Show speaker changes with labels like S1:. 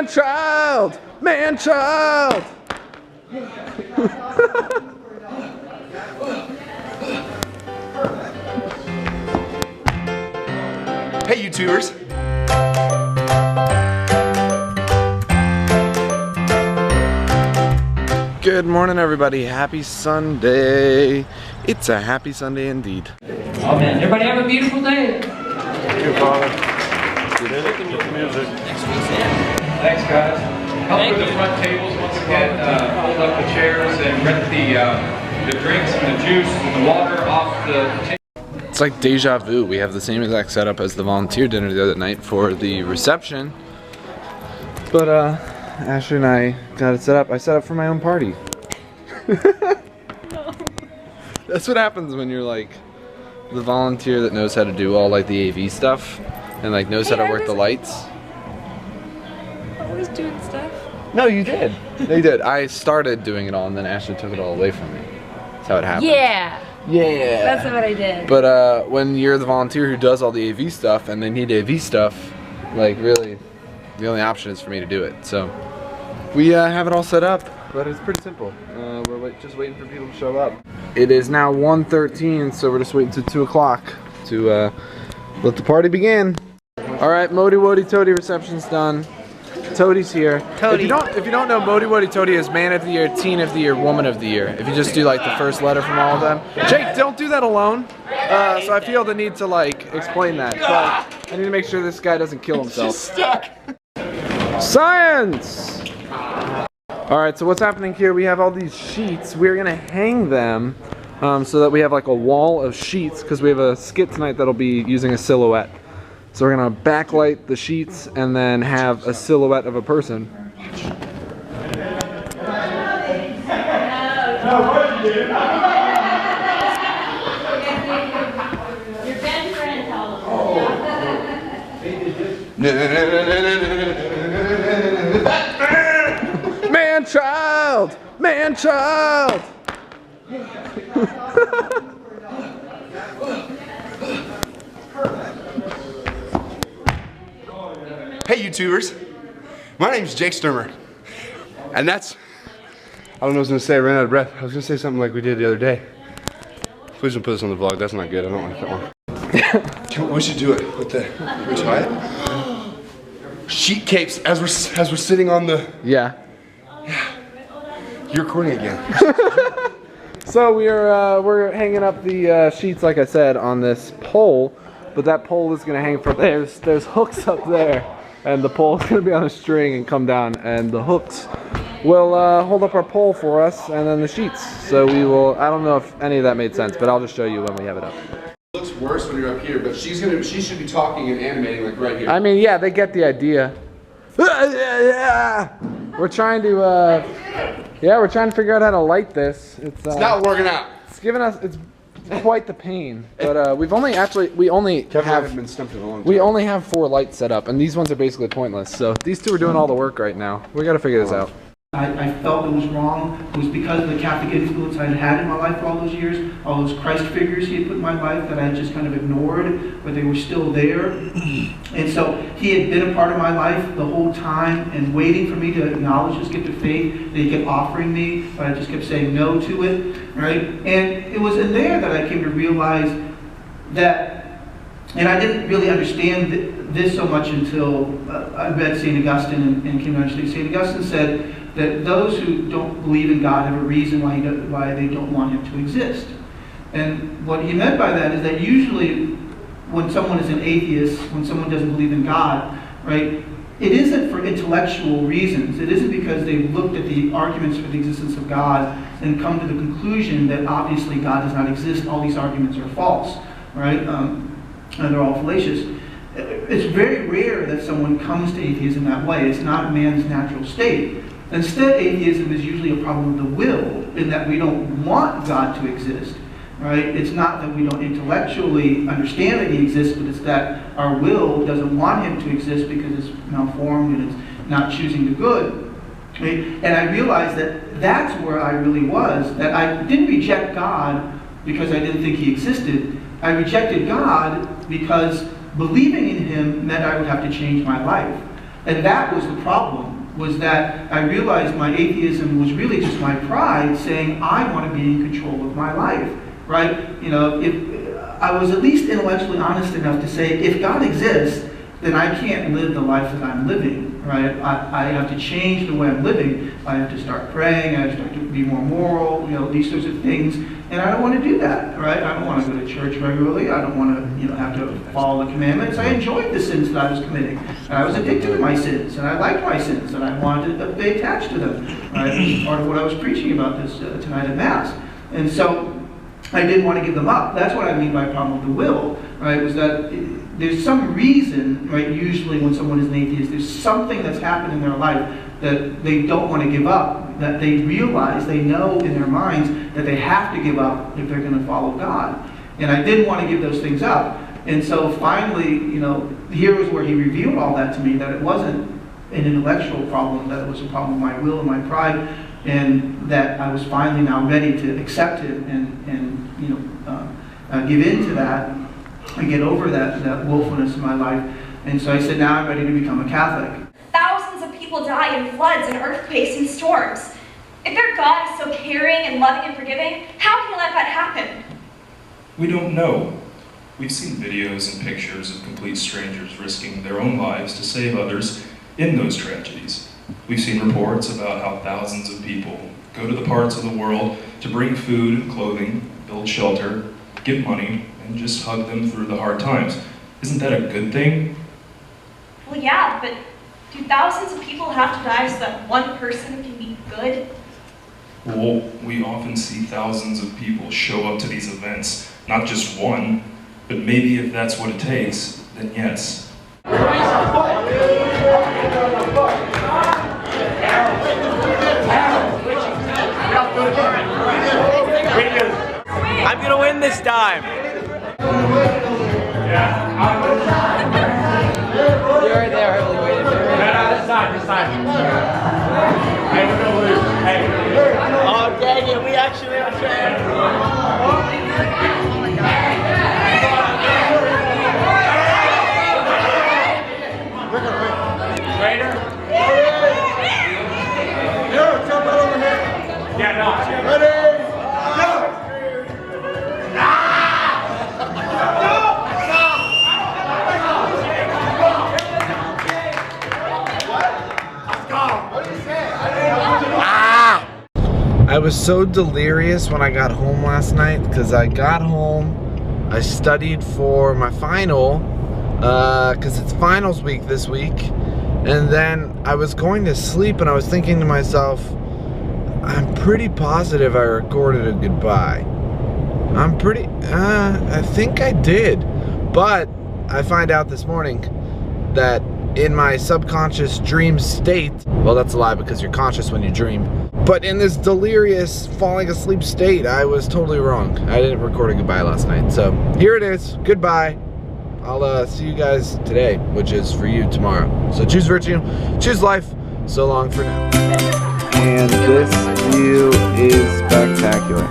S1: Man-child! Man-child!
S2: Hey, YouTubers.
S1: Good morning, everybody. Happy Sunday. It's a happy Sunday indeed.
S3: Oh man, everybody have a beautiful day.
S1: Thank you, Father. Get in it, get the music.
S4: Thanks, guys. Help with the front tables once again. Hold up the chairs and rip the drinks and the juice and the water off the table.
S1: It's like deja vu. We have the same exact setup as the volunteer dinner the other night for the reception. But Ashley and I got it set up. I set up for my own party. No. That's what happens when you're like the volunteer that knows how to do all like the AV stuff and like knows how to work the lights.
S5: I was doing stuff.
S1: No, you did. No, you did. I started doing it all and then Ashley took it all away from me. That's how it happened.
S5: Yeah.
S1: Yeah.
S5: That's what I did.
S1: But when you're the volunteer who does all the AV stuff and they need AV stuff, like really, the only option is for me to do it. So we have it all set up, but it's pretty simple. We're just waiting for people to show up. It is now 1:13, so we're just waiting till 2 o'clock to let the party begin. All right, Modi Wodi Toady reception's done. Toadie's here.
S5: Toady.
S1: If you don't know, Modi Wodi Toady is Man of the Year, Teen of the Year, Woman of the Year. If you just do like the first letter from all of them. Jake, don't do that alone. So I feel the need to like explain that. But I need to make sure this guy doesn't kill himself. Science! Alright, so what's happening here, we have all these sheets. We're gonna hang them so that we have like a wall of sheets because we have a skit tonight that'll be using a silhouette. So we're gonna backlight the sheets and then have a silhouette of a person.
S5: Your best friend told
S1: Man-child! Man-child!
S2: Hey, YouTubers. My name's Jake Sturmer. And that's... I don't know what I was going to say. I ran out of breath. I was going to say something like we did the other day. Please don't put this on the vlog. That's not good. I don't like that one. We should do it with the... Can we try it? Sheet capes as we're sitting on the...
S1: Yeah.
S2: You're recording again.
S1: So we're hanging up the sheets, like I said, on this pole, but that pole is gonna hang from there's hooks up there, and the pole is gonna be on a string and come down, and the hooks will hold up our pole for us, and then the sheets. So we will. I don't know if any of that made sense, but I'll just show you when we have it up.
S2: It looks worse when you're up here, but she should be talking and animating like right here.
S1: I mean, yeah, they get the idea. We're trying to, we're trying to figure out how to light this. It's
S2: not working out.
S1: It's giving us, it's quite the pain. But we only have
S2: been stumped in a long time.
S1: We only have 4 lights set up, and these ones are basically pointless. So these 2 are doing all the work right now. We got to figure this out.
S6: I felt it was wrong. It was because of the Catholic influence I had had in my life for all those years, all those Christ figures he had put in my life that I had just kind of ignored, but they were still there. And so he had been a part of my life the whole time and waiting for me to acknowledge this gift of faith that he kept offering me, but I just kept saying no to it, right? And it was in there that I came to realize that, and I didn't really understand this so much until I read St. Augustine and came to understand. St. Augustine said that those who don't believe in God have a reason why they don't want him to exist. And what he meant by that is that usually when someone is an atheist, when someone doesn't believe in God, right, it isn't for intellectual reasons. It isn't because they've looked at the arguments for the existence of God and come to the conclusion that obviously God does not exist, all these arguments are false, right? And they're all fallacious. It's very rare that someone comes to atheism that way. It's not man's natural state. Instead, atheism is usually a problem of the will, in that we don't want God to exist, right? It's not that we don't intellectually understand that he exists, but it's that our will doesn't want him to exist because it's malformed and it's not choosing the good. Right? And I realized that that's where I really was, that I didn't reject God because I didn't think he existed. I rejected God because believing in him meant I would have to change my life. And that was the problem, was that I realized my atheism was really just my pride saying, I want to be in control of my life, right? You know, if I was at least intellectually honest enough to say, if God exists, then I can't live the life that I'm living, right? I have to change the way I'm living. I have to start praying, I have to start to be more moral, you know, these sorts of things. And I don't want to do that, right? I don't want to go to church regularly. I don't want to, you know, have to follow the commandments. I enjoyed the sins that I was committing. And I was addicted to my sins, and I liked my sins, and I wanted to be attached to them, right? This is part of what I was preaching about this tonight at Mass. And so I didn't want to give them up. That's what I mean by problem of the will, right? Was that there's some reason, right? Usually when someone is an atheist, there's something that's happened in their life that they don't want to give up, that they realize, they know in their minds that they have to give up if they're going to follow God. And I didn't want to give those things up. And so finally, you know, here was where he revealed all that to me, that it wasn't an intellectual problem, that it was a problem of my will and my pride, and that I was finally now ready to accept it and you know, give in to that and get over that willfulness in my life. And so I said, now I'm ready to become a Catholic.
S7: Thousands of people die in floods and earthquakes and storms. If their God is so caring and loving and forgiving, how can he let that happen?
S8: We don't know. We've seen videos and pictures of complete strangers risking their own lives to save others in those tragedies. We've seen reports about how thousands of people go to the parts of the world to bring food and clothing, build shelter, give money, and just hug them through the hard times. Isn't that a good thing?
S7: Well, yeah, but do thousands of people have to die so that one person can be good?
S8: Well, we often see thousands of people show up to these events, not just one, but maybe if that's what it takes, then yes.
S9: I'm gonna win this time. You're right there, heavily weighted. This time. Oh, dang it, we actually are trying.
S4: Trader?
S2: Yo, jump out over here.
S4: Yeah, no.
S2: Ready?
S1: I was so delirious when I got home last night because I got home, I studied for my final, because it's finals week this week, and then I was going to sleep and I was thinking to myself, I'm pretty positive I recorded a goodbye. I think I did, but I find out this morning that in my subconscious dream state, well, that's a lie because you're conscious when you dream, but in this delirious falling asleep state, I was totally wrong. I didn't record a goodbye last night. So here it is, goodbye. I'll see you guys today, which is for you tomorrow. So choose virtue, choose life. So long for now. And this view is spectacular.